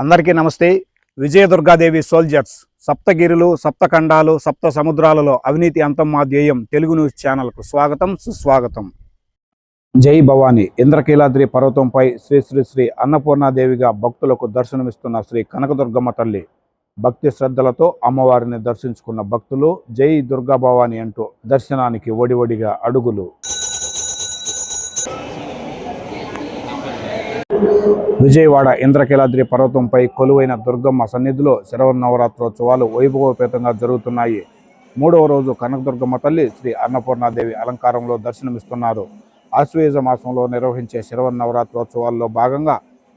అందరికీ నమస్తే. విజయదుర్గాదేవి సోల్జర్స్ సప్తగిరులు, సప్తఖండాలు, సప్త సముద్రాలలో అవినీతి అంతం మా ధ్యేయం తెలుగు న్యూస్ ఛానల్కు స్వాగతం, సుస్వాగతం. జై భవానీ. ఇంద్రకీలాద్రి పర్వతంపై శ్రీ శ్రీ శ్రీ అన్నపూర్ణాదేవిగా భక్తులకు దర్శనమిస్తున్న శ్రీ కనకదుర్గమ్మ తల్లి. భక్తి శ్రద్ధలతో అమ్మవారిని దర్శించుకున్న భక్తులు జై దుర్గా భవానీ అంటూ దర్శనానికి ఒడివడిగా అడుగులు. విజయవాడ ఇంద్రకీలాద్రి పర్వతంపై కొలువైన దుర్గమ్మ సన్నిధిలో శరన్నవరాత్రోత్సవాలు వైభవోపేతంగా జరుగుతున్నాయి. 3వ రోజు కనకదుర్గమ్మ తల్లి శ్రీ అన్నపూర్ణాదేవి అలంకారంలో దర్శనమిస్తున్నారు. ఆశ్వయుజ మాసంలో నిర్వహించే శరన్నవరాత్రోత్సవాల్లో భాగంగా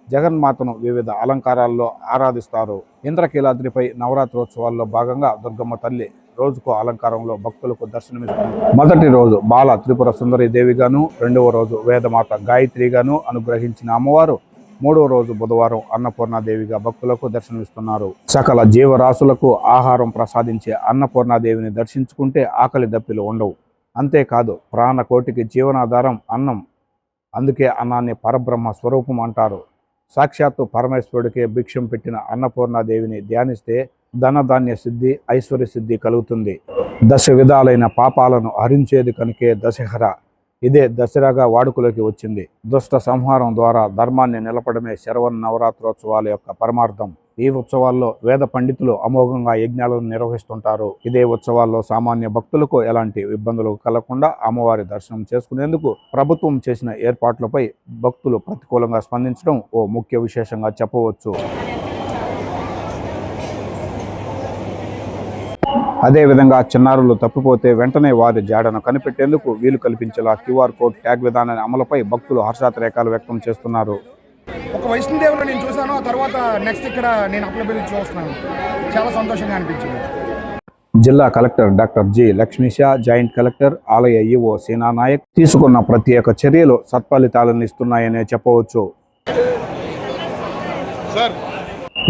జగన్మాతను వివిధ అలంకారాల్లో ఆరాధిస్తారు. ఇంద్రకీలాద్రిపై నవరాత్రోత్సవాల్లో భాగంగా దుర్గమ్మ తల్లి రోజుకో అలంకారంలో భక్తులకు దర్శనమిస్తుంది. మొదటి రోజు బాల త్రిపుర సుందరి దేవిగాను, 2వ రోజు వేదమాత గాయత్రిగాను అనుగ్రహించిన అమ్మవారు 3వ రోజు బుధవారం అన్నపూర్ణాదేవిగా భక్తులకు దర్శనమిస్తున్నారు. సకల జీవరాశులకు ఆహారం ప్రసాదించే అన్నపూర్ణాదేవిని దర్శించుకుంటే ఆకలి దప్పిలు ఉండవు. అంతేకాదు ప్రాణకోటికి జీవనాధారం అన్నం. అందుకే అన్నాన్ని పరబ్రహ్మ స్వరూపం అంటారు. సాక్షాత్తు పరమేశ్వరుడికే భిక్షం పెట్టిన అన్నపూర్ణాదేవిని ధ్యానిస్తే ధనధాన్య సిద్ధి, ఐశ్వర్య సిద్ధి కలుగుతుంది. 10 విధాలైన పాపాలను హరించేది కనుకే దశహర. ఇదే దసరాగా వాడుకలోకి వచ్చింది. దుష్ట సంహారం ద్వారా ధర్మాన్ని నిలపడమే శరన్నవరాత్రోత్సవాల యొక్క పరమార్థం. ఈ ఉత్సవాల్లో వేద పండితులు అమోఘంగా యజ్ఞాలను నిర్వహిస్తుంటారు. ఇదే ఉత్సవాల్లో సామాన్య భక్తులకు ఎలాంటి ఇబ్బందులు కలగకుండా అమ్మవారి దర్శనం చేసుకునేందుకు ప్రభుత్వం చేసిన ఏర్పాట్లపై భక్తులు ప్రతికూలంగా స్పందించడం ఓ ముఖ్య విశేషంగా చెప్పవచ్చు. అదేవిధంగా చిన్నారులు తప్పిపోతే వెంటనే వారి జాడను కనిపెట్టేందుకు వీలు కల్పించేలా QR కోడ్ ట్యాగ్ విధానాన్ని అమలుపై భక్తులు హర్షాతిరేకాలు వ్యక్తం చేస్తున్నారు. ఒక వైష్ణోదేవిలో నేను చూశాను, ఆ తర్వాత నెక్స్ట్ ఇక్కడ నేను అప్లబిల్ చూస్తున్నాను. చాలా సంతోషంగా అనిపించింది. జిల్లా collector doctor G Lakshmisha, joint collector, ఆలయ ఈవో సేనా నాయక్ తీసుకున్న ప్రత్యేక చర్యలు సత్ఫలితాలను ఇస్తున్నాయనే చెప్పవచ్చు.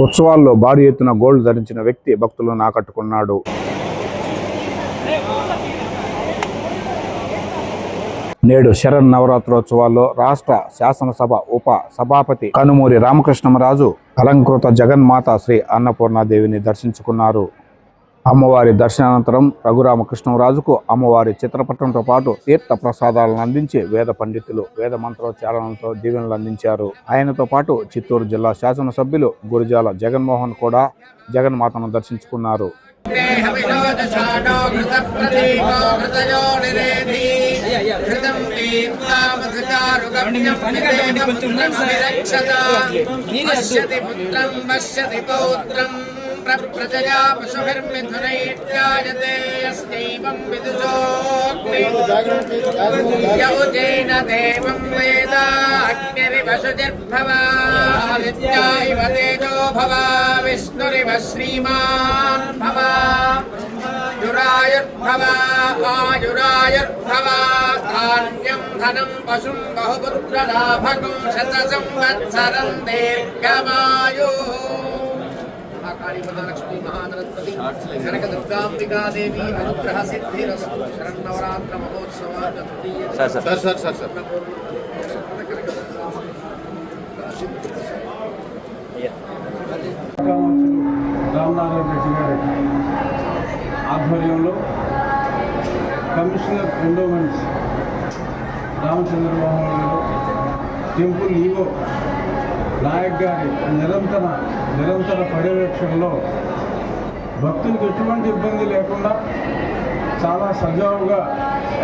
ఉత్సవాల్లో భారీ ఎత్తున గోల్డ్ ధరించిన వ్యక్తి భక్తులను ఆకట్టుకున్నాడు. నేడు శరన్నవరాత్రోత్సవాల్లో రాష్ట్ర శాసనసభ ఉప సభాపతి కనుమూరి రామకృష్ణమరాజు అలంకృత జగన్మాత శ్రీ అన్నపూర్ణాదేవిని దర్శించుకున్నారు. అమ్మవారి దర్శనానంతరం రఘురామకృష్ణరాజుకు అమ్మవారి చిత్రపటంతో పాటు తీర్థ ప్రసాదాలను అందించి వేద పండితులు వేద మంత్రోచ్చారణలతో దీవెనలు అందించారు. ఆయనతో పాటు చిత్తూరు జిల్లా శాసనసభ్యులు గురిజాల జగన్మోహన్ కూడా జగన్మాతను దర్శించుకున్నారు. ప్రజయా పశుభిర్మిథునైత్యాయతే యస్యైవం విదుజోగ్నేన దేవం వేద అగ్నిరివ శుచిర్భవా ఆదిత్యాయివ తేజో భవా విష్ణురివ శ్రీమాన్ భవా యురాయుర్భవా ఆయురాయుర్భవా ధాన్యం ధనం పశుం బహుపుత్రలాభకం శత సంవత్సరం దీర్ఘమాయు. లక్ష్మీ మహాసరస్వతి కనకదుర్గాంబికా దేవి అనుగ్రహ సిద్ధిరస్తు. శరన్నవరాత్ర మహోత్సవ రామనారాయణ రెడ్డి గారి ఆధ్వర్యంలో కమిషనర్ ఎండోమెంట్స్ రామచంద్రమోహన్ గారు, టెంపుల్ ఈవో నాయక్ గారి నిరంతర పర్యవేక్షణలో భక్తులకు ఎటువంటి ఇబ్బంది లేకుండా చాలా సజావుగా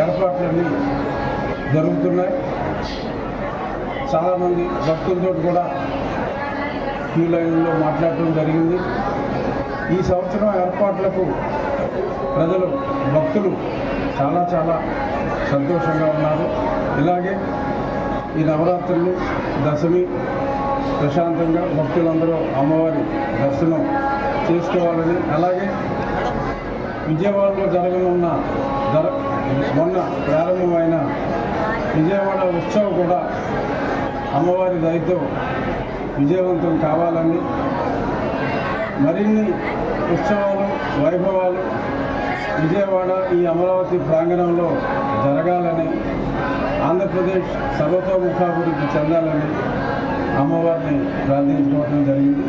ఏర్పాట్లన్నీ జరుగుతున్నాయి. చాలామంది భక్తులతో కూడా క్యూ లైన్లో మాట్లాడటం జరిగింది. ఈ సంవత్సరం ఏర్పాట్లకు ప్రజలు భక్తులు చాలా సంతోషంగా ఉన్నారు. ఇలాగే ఈ నవరాత్రులు దశమి ప్రశాంతంగా భక్తులందరూ అమ్మవారి దర్శనం చేసుకోవాలని, అలాగే విజయవాడలో జరగనున్న మొన్న ప్రారంభమైన విజయవాడ ఉత్సవం కూడా అమ్మవారి దయతో విజయవంతం కావాలని, మరిన్ని ఉత్సవాలు వైభవాలు విజయవాడ ఈ అమరావతి ప్రాంగణంలో జరగాలని, ఆంధ్రప్రదేశ్ సర్వతోముఖాభివృద్ధి చెందాలని అమ్మవారిని ప్రార్థించుకోవడం జరిగింది.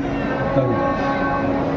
థాంక్యూ.